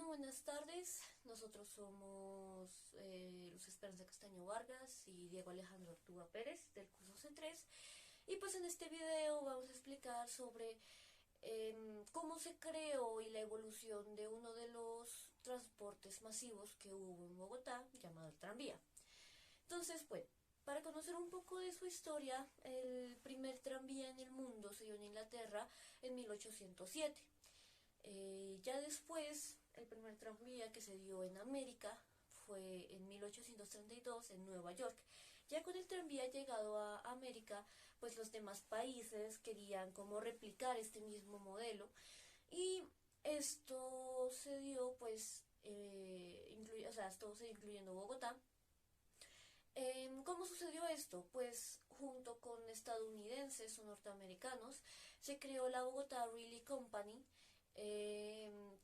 buenas tardes. Nosotros somos Luz Esperanza Castaño Vargas y Diego Alejandro Ortúa Pérez del curso C3. Y pues en este video vamos a explicar sobre cómo se creó y la evolución de uno de los transportes masivos que hubo en Bogotá, llamado el tranvía. Entonces, bueno, para conocer un poco de su historia, el primer tranvía en el mundo se dio en Inglaterra en 1807. Ya después, el primer tranvía que se dio en América fue en 1832 en Nueva York. Ya con el tranvía llegado a América, pues los demás países querían como replicar este mismo modelo y esto se dio pues, esto se incluyendo Bogotá. ¿Cómo sucedió esto? Pues junto con estadounidenses o norteamericanos se creó la Bogotá Railway Company,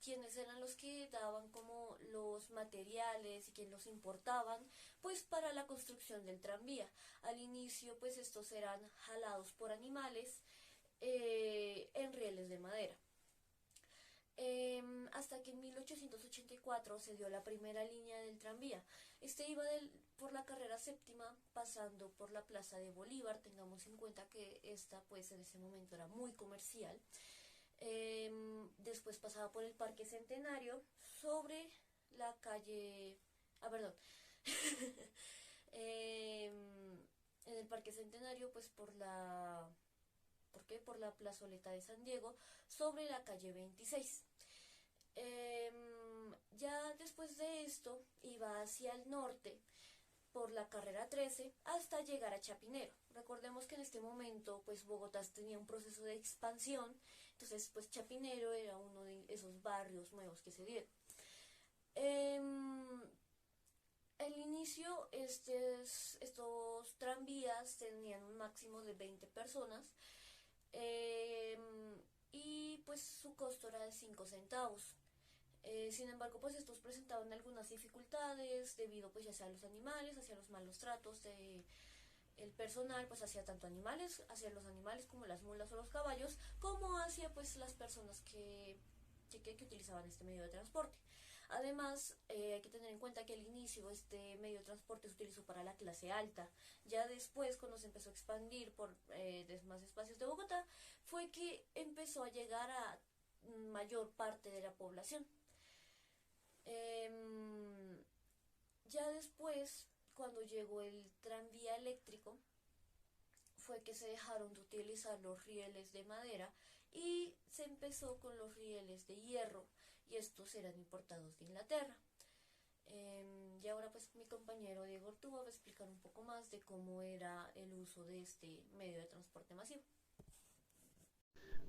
quienes eran los que daban como los materiales y quienes los importaban pues para la construcción del tranvía. Al inicio pues estos eran jalados por animales en rieles de madera. Hasta que en 1884 se dio la primera línea del tranvía. Este iba por la carrera séptima pasando por la plaza de Bolívar. Tengamos en cuenta que esta pues en ese momento era muy comercial. Después pasaba por el Parque Centenario sobre la calle... Ah, perdón. En el Parque Centenario pues por la plazoleta de San Diego sobre la calle 26. Ya después de esto iba hacia el norte por la carrera 13 hasta llegar a Chapinero. Recordemos que en este momento pues Bogotá tenía un proceso de expansión, entonces pues Chapinero era uno de esos barrios nuevos que se dieron. Al inicio estos tranvías tenían un máximo de 20 personas y pues su costo era de 5 centavos. Sin embargo, pues estos presentaban algunas dificultades debido pues ya sea a los animales, hacia los malos tratos de el personal, pues hacia tanto animales, hacia los animales como las mulas o los caballos, como hacia pues las personas que utilizaban este medio de transporte. Además, hay que tener en cuenta que al inicio este medio de transporte se utilizó para la clase alta. Ya después, cuando se empezó a expandir por demás espacios de Bogotá, fue que empezó a llegar a mayor parte de la población. Ya después, cuando llegó el tranvía eléctrico, fue que se dejaron de utilizar los rieles de madera y se empezó con los rieles de hierro, y estos eran importados de Inglaterra. Y ahora pues mi compañero Diego Ortúa va a explicar un poco más de cómo era el uso de este medio de transporte masivo.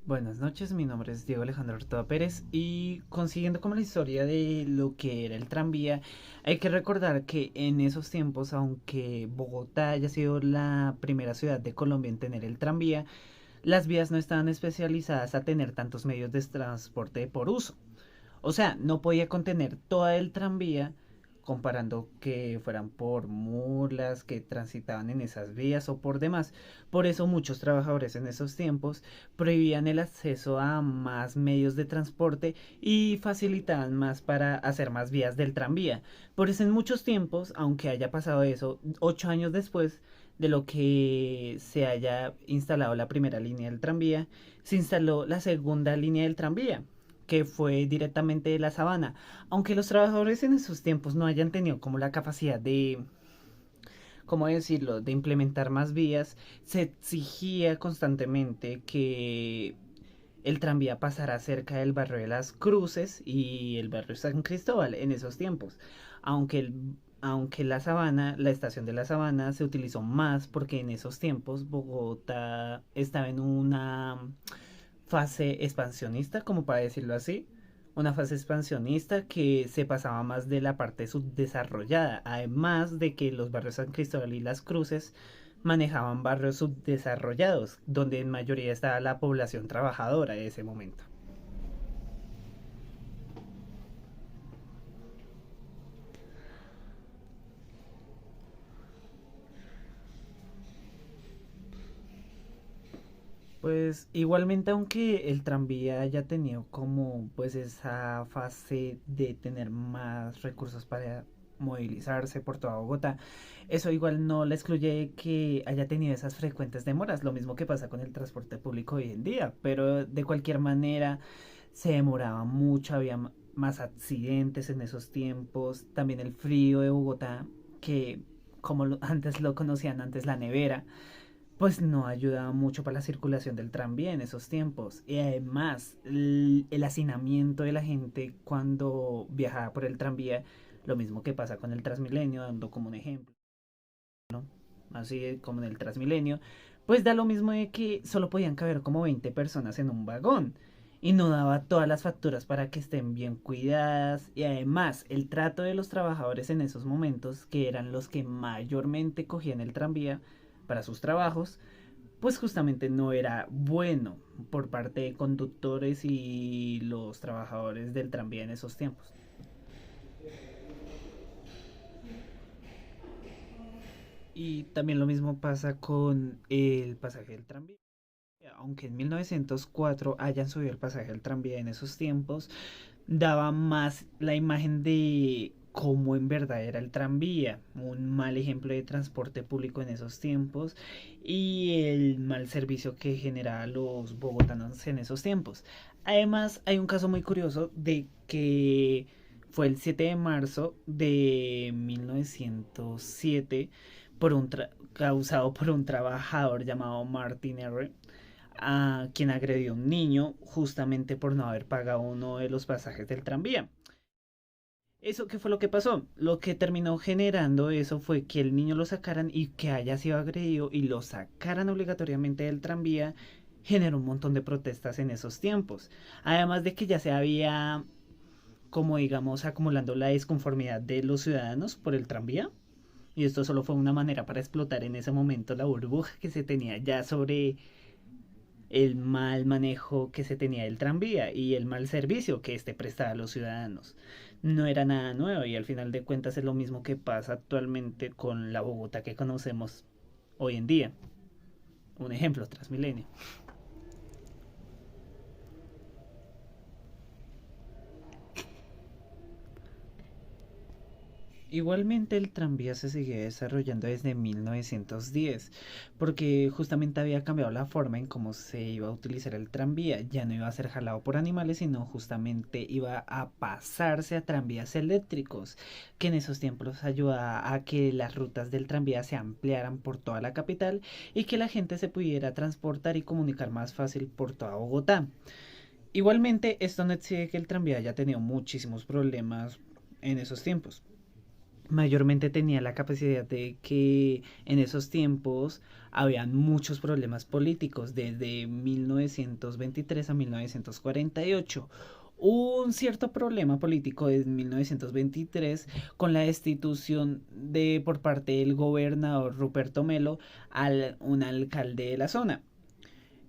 Buenas noches, mi nombre es Diego Alejandro Ortega Pérez y consiguiendo como la historia de lo que era el tranvía, hay que recordar que en esos tiempos, aunque Bogotá haya sido la primera ciudad de Colombia en tener el tranvía, las vías no estaban especializadas a tener tantos medios de transporte por uso. O sea, no podía contener toda el tranvía comparando que fueran por mulas que transitaban en esas vías o por demás. Por eso muchos trabajadores en esos tiempos prohibían el acceso a más medios de transporte y facilitaban más para hacer más vías del tranvía. Por eso en muchos tiempos, aunque haya pasado eso, 8 años después de lo que se haya instalado la primera línea del tranvía, se instaló la segunda línea del tranvía que fue directamente de la sabana. Aunque los trabajadores en esos tiempos no hayan tenido como la capacidad de, ¿cómo decirlo?, de implementar más vías, se exigía constantemente que el tranvía pasara cerca del barrio de las Cruces y el barrio San Cristóbal en esos tiempos. Aunque aunque la sabana, la estación de la sabana se utilizó más porque en esos tiempos Bogotá estaba en una fase expansionista, como para decirlo así. Una fase expansionista que se pasaba más de la parte subdesarrollada, además de que los barrios San Cristóbal y Las Cruces manejaban barrios subdesarrollados, donde en mayoría estaba la población trabajadora de ese momento. Pues igualmente, aunque el tranvía haya tenido como pues esa fase de tener más recursos para movilizarse por toda Bogotá, eso igual no le excluye de que haya tenido esas frecuentes demoras, lo mismo que pasa con el transporte público hoy en día, pero de cualquier manera se demoraba mucho, había más accidentes en esos tiempos, también el frío de Bogotá, que como antes lo conocían antes la nevera, pues no ayudaba mucho para la circulación del tranvía en esos tiempos. Y además, el hacinamiento de la gente cuando viajaba por el tranvía, lo mismo que pasa con el Transmilenio, dando como un ejemplo, así como en el Transmilenio, pues da lo mismo de que solo podían caber como 20 personas en un vagón. Y no daba todas las facturas para que estén bien cuidadas. Y además, el trato de los trabajadores en esos momentos, que eran los que mayormente cogían el tranvía para sus trabajos, pues justamente no era bueno por parte de conductores y los trabajadores del tranvía en esos tiempos. Y también lo mismo pasa con el pasaje del tranvía. Aunque en 1904 hayan subido el pasaje del tranvía en esos tiempos, daba más la imagen de cómo en verdad era el tranvía, un mal ejemplo de transporte público en esos tiempos y el mal servicio que generaba los bogotanos en esos tiempos. Además, hay un caso muy curioso de que fue el 7 de marzo de 1907 causado por un trabajador llamado Martin R., a quien agredió a un niño justamente por no haber pagado uno de los pasajes del tranvía. ¿Eso qué fue lo que pasó? Lo que terminó generando eso fue que el niño lo sacaran y que haya sido agredido y lo sacaran obligatoriamente del tranvía generó un montón de protestas en esos tiempos. Además de que ya se había, como digamos, acumulando la disconformidad de los ciudadanos por el tranvía. Y esto solo fue una manera para explotar en ese momento la burbuja que se tenía ya sobre el mal manejo que se tenía del tranvía y el mal servicio que éste prestaba a los ciudadanos. No era nada nuevo y al final de cuentas es lo mismo que pasa actualmente con la Bogotá que conocemos hoy en día. Un ejemplo, Transmilenio. Igualmente el tranvía se sigue desarrollando desde 1910, porque justamente había cambiado la forma en cómo se iba a utilizar el tranvía. Ya no iba a ser jalado por animales, sino justamente iba a pasarse a tranvías eléctricos, que en esos tiempos ayudaba a que las rutas del tranvía se ampliaran por toda la capital y que la gente se pudiera transportar y comunicar más fácil por toda Bogotá. Igualmente, esto no exige que el tranvía haya tenido muchísimos problemas en esos tiempos. Mayormente tenía la capacidad de que en esos tiempos habían muchos problemas políticos desde 1923 a 1948. Un cierto problema político en 1923 con la destitución de por parte del gobernador Ruperto Melo al un alcalde de la zona.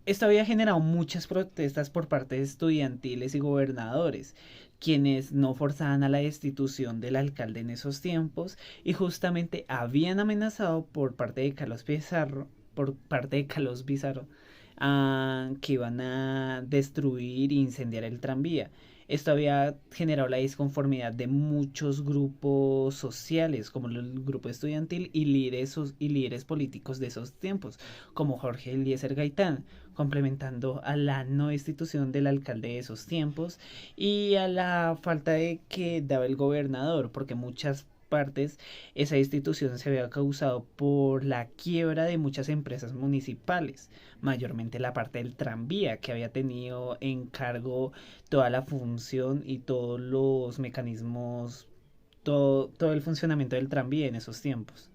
Esto había generado muchas protestas por parte de estudiantiles y gobernadores, quienes no forzaban a la destitución del alcalde en esos tiempos y justamente habían amenazado por parte de Carlos Pizarro, que iban a destruir e incendiar el tranvía. Esto había generado la disconformidad de muchos grupos sociales, como el grupo estudiantil y líderes políticos de esos tiempos, como Jorge Eliezer Gaitán, complementando a la no destitución del alcalde de esos tiempos y a la falta de que daba el gobernador, porque muchas partes esa institución se había causado por la quiebra de muchas empresas municipales, mayormente la parte del tranvía que había tenido en cargo toda la función y todos los mecanismos, todo el funcionamiento del tranvía en esos tiempos.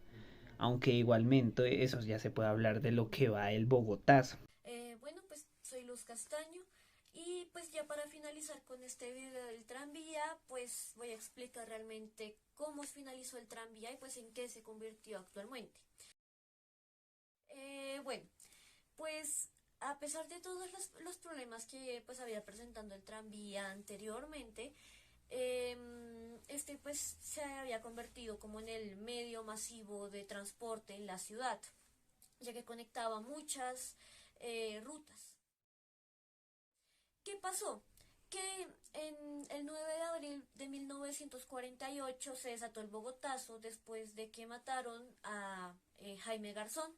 Aunque igualmente eso ya se puede hablar de lo que va el Bogotazo. Bueno, pues soy Luz Castaño y pues ya para finalizar con este video del tranvía, pues voy a explicar realmente cómo finalizó el tranvía y pues en qué se convirtió actualmente. Bueno, pues a pesar de todos los problemas que pues había presentando el tranvía anteriormente, este pues se había convertido como en el medio masivo de transporte en la ciudad, ya que conectaba muchas rutas. ¿Qué pasó? Que en el 9 de abril de 1948 se desató el Bogotazo después de que mataron a Jaime Garzón.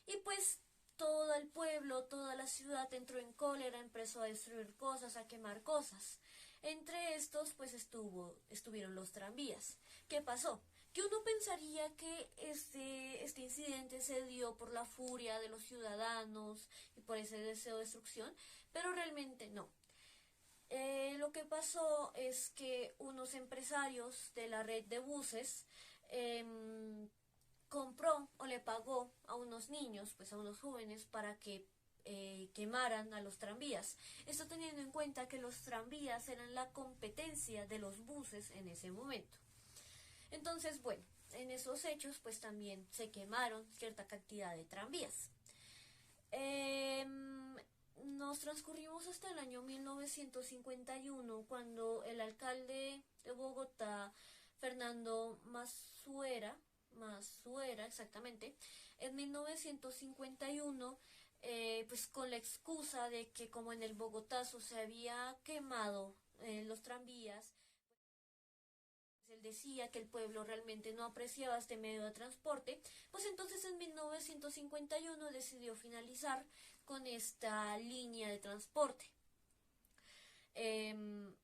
Y pues todo el pueblo, toda la ciudad entró en cólera, empezó a destruir cosas, a quemar cosas. Entre estos pues estuvieron los tranvías. ¿Qué pasó? Que uno pensaría que este incidente se dio por la furia de los ciudadanos y por ese deseo de destrucción, pero realmente no. Lo que pasó es que unos empresarios de la red de buses compró o le pagó a unos niños, pues a unos jóvenes, para que quemaran a los tranvías. Esto teniendo en cuenta que los tranvías eran la competencia de los buses en ese momento. Entonces, bueno, en esos hechos pues también se quemaron cierta cantidad de tranvías. Nos transcurrimos hasta el año 1951, cuando el alcalde de Bogotá, Fernando Masuera exactamente, en 1951, pues con la excusa de que como en el Bogotazo se había quemado los tranvías, él decía que el pueblo realmente no apreciaba este medio de transporte, pues entonces en 1951 decidió finalizar con esta línea de transporte.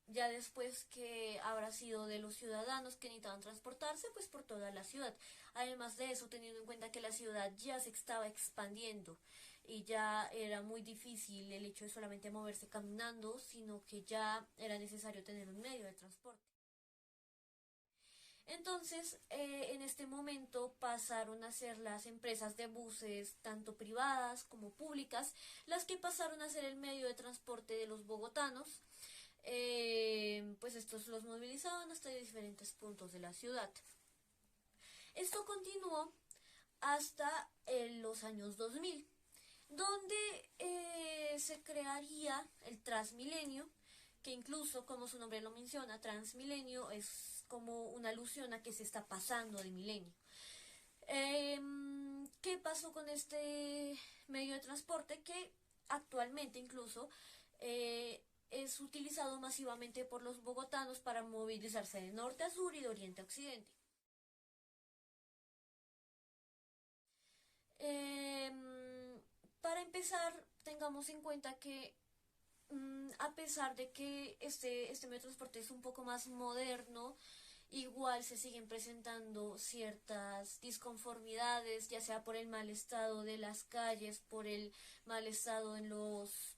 Ya después que habrá sido de los ciudadanos que necesitaban transportarse pues por toda la ciudad. Además de eso, teniendo en cuenta que la ciudad ya se estaba expandiendo y ya era muy difícil el hecho de solamente moverse caminando, sino que ya era necesario tener un medio de transporte. Entonces, en este momento pasaron a ser las empresas de buses, tanto privadas como públicas, las que pasaron a ser el medio de transporte de los bogotanos. Pues estos los movilizaban hasta diferentes puntos de la ciudad. Esto continuó hasta los años 2000, donde se crearía el Transmilenio, que incluso, como su nombre lo menciona, Transmilenio es como una alusión a que se está pasando de milenio. ¿Qué pasó con este medio de transporte? Que actualmente incluso es utilizado masivamente por los bogotanos para movilizarse de norte a sur y de oriente a occidente. Para empezar, tengamos en cuenta que a pesar de que este medio de transporte es un poco más moderno, igual se siguen presentando ciertas disconformidades, ya sea por el mal estado de las calles, por el mal estado en los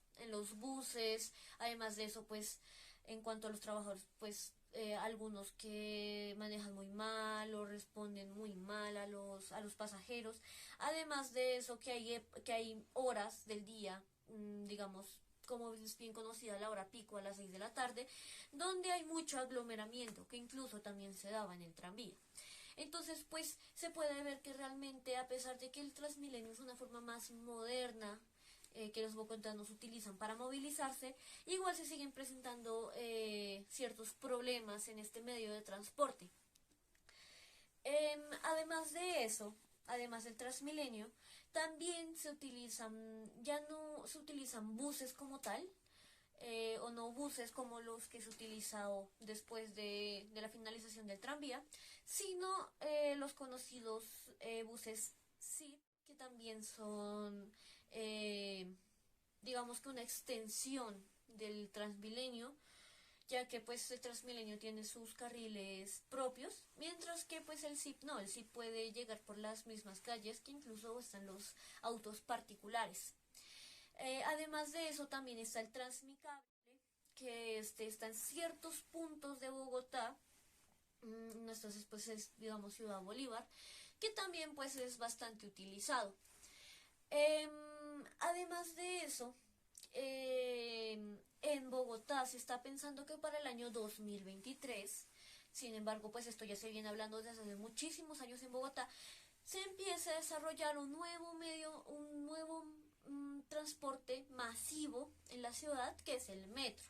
buses. Además de eso, pues en cuanto a los trabajadores, pues algunos que manejan muy mal o responden muy mal a los pasajeros. Además de eso, que hay horas del día, digamos, como es bien conocida la hora pico a las 6 de la tarde, donde hay mucho aglomeramiento, que incluso también se daba en el tranvía. Entonces, pues se puede ver que realmente, a pesar de que el Transmilenio es una forma más moderna que los bogotanos utilizan para movilizarse, igual se siguen presentando ciertos problemas en este medio de transporte. Además de eso, además del Transmilenio, también ya no se utilizan buses como tal, o no buses como los que se utilizado después de la finalización del tranvía, sino los conocidos buses SID, que también son, digamos que una extensión del Transmilenio, ya que pues el Transmilenio tiene sus carriles propios, mientras que pues el SIP no, el SIP puede llegar por las mismas calles que incluso están los autos particulares. Además de eso también está el Transmicable, que está en ciertos puntos de Bogotá, entonces pues es digamos Ciudad Bolívar, que también pues es bastante utilizado. Además de eso, en Bogotá se está pensando que para el año 2023, sin embargo, pues esto ya se viene hablando desde hace muchísimos años en Bogotá, se empieza a desarrollar un nuevo transporte masivo en la ciudad, que es el metro.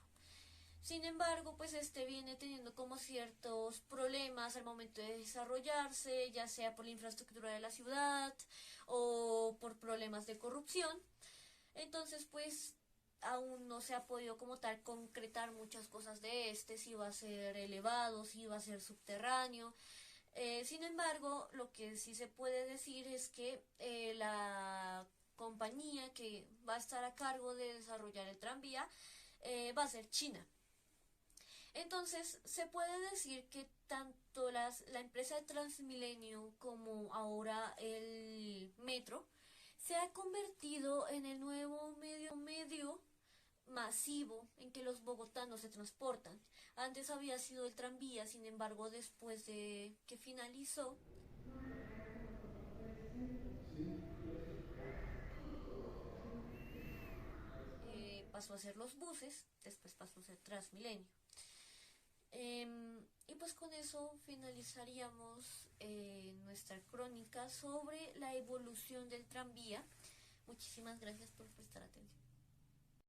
Sin embargo, pues viene teniendo como ciertos problemas al momento de desarrollarse, ya sea por la infraestructura de la ciudad o por problemas de corrupción. Entonces, pues aún no se ha podido como tal concretar muchas cosas de este, si va a ser elevado, si va a ser subterráneo. Sin embargo, lo que sí se puede decir es que la compañía que va a estar a cargo de desarrollar el tranvía va a ser China. Entonces, se puede decir que tanto la empresa de Transmilenio como ahora el metro se ha convertido en el nuevo medio masivo en que los bogotanos se transportan. Antes había sido el tranvía, sin embargo, después de que finalizó, pasó a ser los buses, después pasó a ser Transmilenio. Y pues con eso finalizaríamos nuestra crónica sobre la evolución del tranvía. Muchísimas gracias por prestar atención.